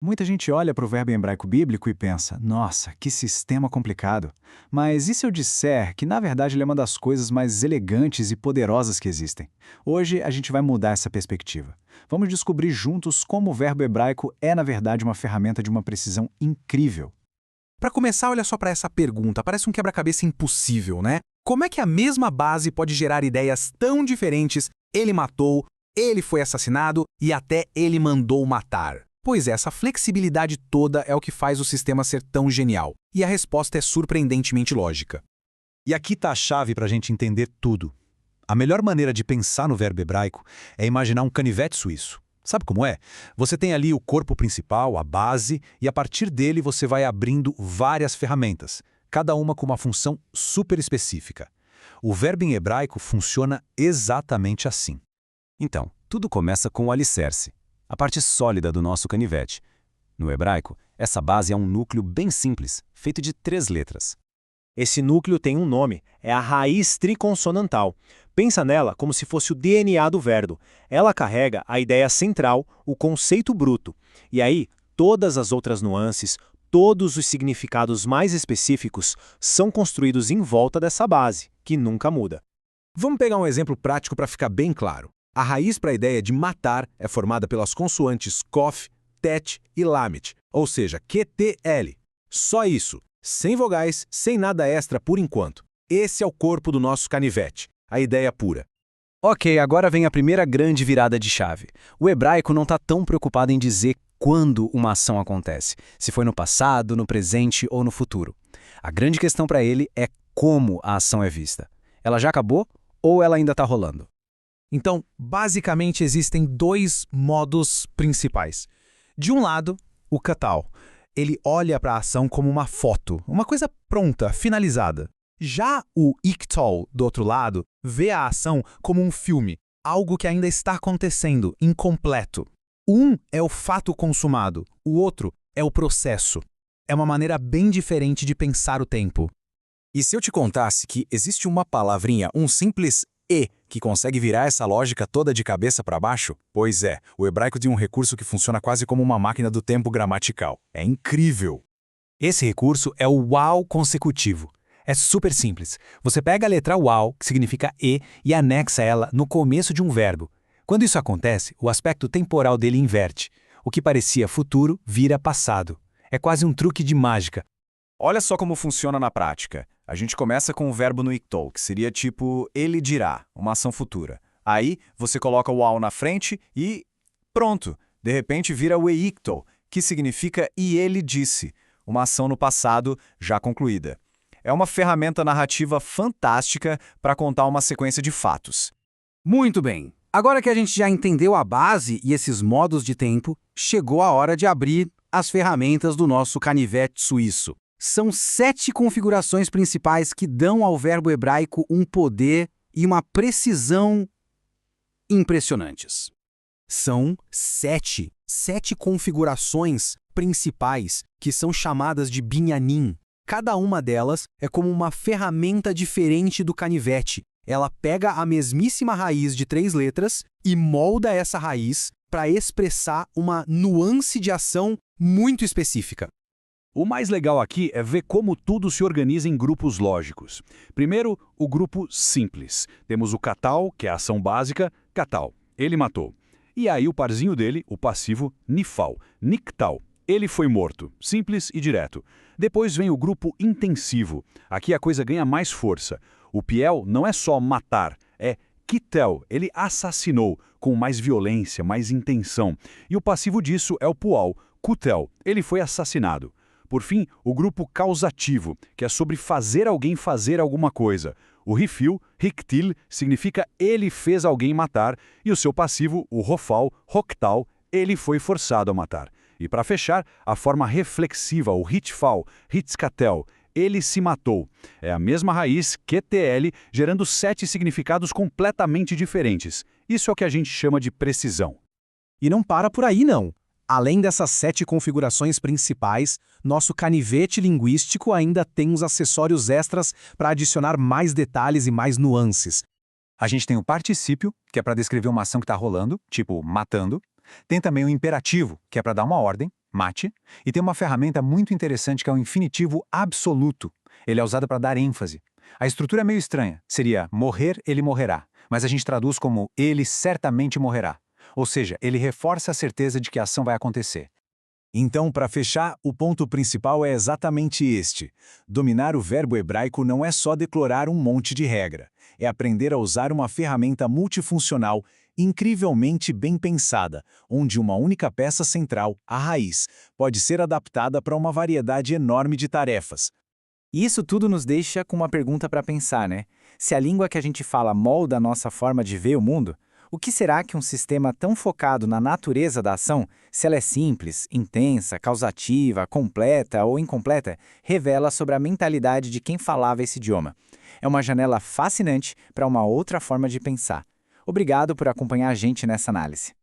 Muita gente olha para o verbo em hebraico bíblico e pensa, nossa, que sistema complicado. Mas e se eu disser que, na verdade, ele é uma das coisas mais elegantes e poderosas que existem? Hoje a gente vai mudar essa perspectiva. Vamos descobrir juntos como o verbo hebraico é, na verdade, uma ferramenta de uma precisão incrível. Para começar, olha só para essa pergunta, parece um quebra-cabeça impossível, né? Como é que a mesma base pode gerar ideias tão diferentes? Ele matou, ele foi assassinado e até ele mandou matar. Pois é, essa flexibilidade toda é o que faz o sistema ser tão genial. E a resposta é surpreendentemente lógica. E aqui está a chave para a gente entender tudo. A melhor maneira de pensar no verbo hebraico é imaginar um canivete suíço. Sabe como é? Você tem ali o corpo principal, a base, e a partir dele você vai abrindo várias ferramentas, cada uma com uma função super específica. O verbo em hebraico funciona exatamente assim. Então, tudo começa com o alicerce, a parte sólida do nosso canivete. No hebraico, essa base é um núcleo bem simples, feito de 3 letras. Esse núcleo tem um nome, é a raiz triconsonantal. Pensa nela como se fosse o DNA do verbo. Ela carrega a ideia central, o conceito bruto. E aí, todas as outras nuances, todos os significados mais específicos são construídos em volta dessa base, que nunca muda. Vamos pegar um exemplo prático para ficar bem claro. A raiz para a ideia de matar é formada pelas consoantes kof, tet e lamet, ou seja, QTL. Só isso, sem vogais, sem nada extra por enquanto. Esse é o corpo do nosso canivete, a ideia pura. Ok, agora vem a primeira grande virada de chave. O hebraico não está tão preocupado em dizer quando uma ação acontece, se foi no passado, no presente ou no futuro. A grande questão para ele é como a ação é vista. Ela já acabou ou ela ainda está rolando? Então, basicamente, existem 2 modos principais. De um lado, o katal. Ele olha para a ação como uma foto, uma coisa pronta, finalizada. Já o iktol, do outro lado, vê a ação como um filme, algo que ainda está acontecendo, incompleto. Um é o fato consumado, o outro é o processo. É uma maneira bem diferente de pensar o tempo. E se eu te contasse que existe uma palavrinha, um simples "e", que consegue virar essa lógica toda de cabeça para baixo? Pois é, o hebraico tem um recurso que funciona quase como uma máquina do tempo gramatical. É incrível! Esse recurso é o uau consecutivo. É super simples. Você pega a letra uau, que significa e anexa ela no começo de um verbo. Quando isso acontece, o aspecto temporal dele inverte. O que parecia futuro vira passado. É quase um truque de mágica. Olha só como funciona na prática. A gente começa com o verbo no iktol, que seria tipo ele dirá, uma ação futura. Aí você coloca o ao na frente e pronto. De repente vira o eiktol, que significa e ele disse, uma ação no passado já concluída. É uma ferramenta narrativa fantástica para contar uma sequência de fatos. Muito bem. Agora que a gente já entendeu a base e esses modos de tempo, chegou a hora de abrir as ferramentas do nosso canivete suíço. São 7 configurações principais que dão ao verbo hebraico um poder e uma precisão impressionantes. São 7 configurações principais que são chamadas de binyanim. Cada uma delas é como uma ferramenta diferente do canivete. Ela pega a mesmíssima raiz de 3 letras e molda essa raiz para expressar uma nuance de ação muito específica. O mais legal aqui é ver como tudo se organiza em grupos lógicos. Primeiro, o grupo simples. Temos o katal, que é a ação básica, katal, ele matou. E aí o parzinho dele, o passivo, nifal, niktal, ele foi morto, simples e direto. Depois vem o grupo intensivo. Aqui a coisa ganha mais força. O piel não é só matar, é kitel, ele assassinou, com mais violência, mais intenção. E o passivo disso é o pual, kutel, ele foi assassinado. Por fim, o grupo causativo, que é sobre fazer alguém fazer alguma coisa. O rifil, hiktil, significa ele fez alguém matar, e o seu passivo, o rofal, hoktal, ele foi forçado a matar. E para fechar, a forma reflexiva, o hitfal, hitskatel, ele se matou. É a mesma raiz, QTL, gerando 7 significados completamente diferentes. Isso é o que a gente chama de precisão. E não para por aí, não. Além dessas 7 configurações principais, nosso canivete linguístico ainda tem uns acessórios extras para adicionar mais detalhes e mais nuances. A gente tem o particípio, que é para descrever uma ação que está rolando, tipo matando. Tem também o imperativo, que é para dar uma ordem, mate, e tem uma ferramenta muito interessante que é o infinitivo absoluto. Ele é usado para dar ênfase. A estrutura é meio estranha. Seria morrer, ele morrerá. Mas a gente traduz como ele certamente morrerá. Ou seja, ele reforça a certeza de que a ação vai acontecer. Então, para fechar, o ponto principal é exatamente este. Dominar o verbo hebraico não é só declarar um monte de regra. É aprender a usar uma ferramenta multifuncional, incrivelmente bem pensada, onde uma única peça central, a raiz, pode ser adaptada para uma variedade enorme de tarefas. E isso tudo nos deixa com uma pergunta para pensar, né? Se a língua que a gente fala molda a nossa forma de ver o mundo, o que será que um sistema tão focado na natureza da ação, se ela é simples, intensa, causativa, completa ou incompleta, revela sobre a mentalidade de quem falava esse idioma? É uma janela fascinante para uma outra forma de pensar. Obrigado por acompanhar a gente nessa análise.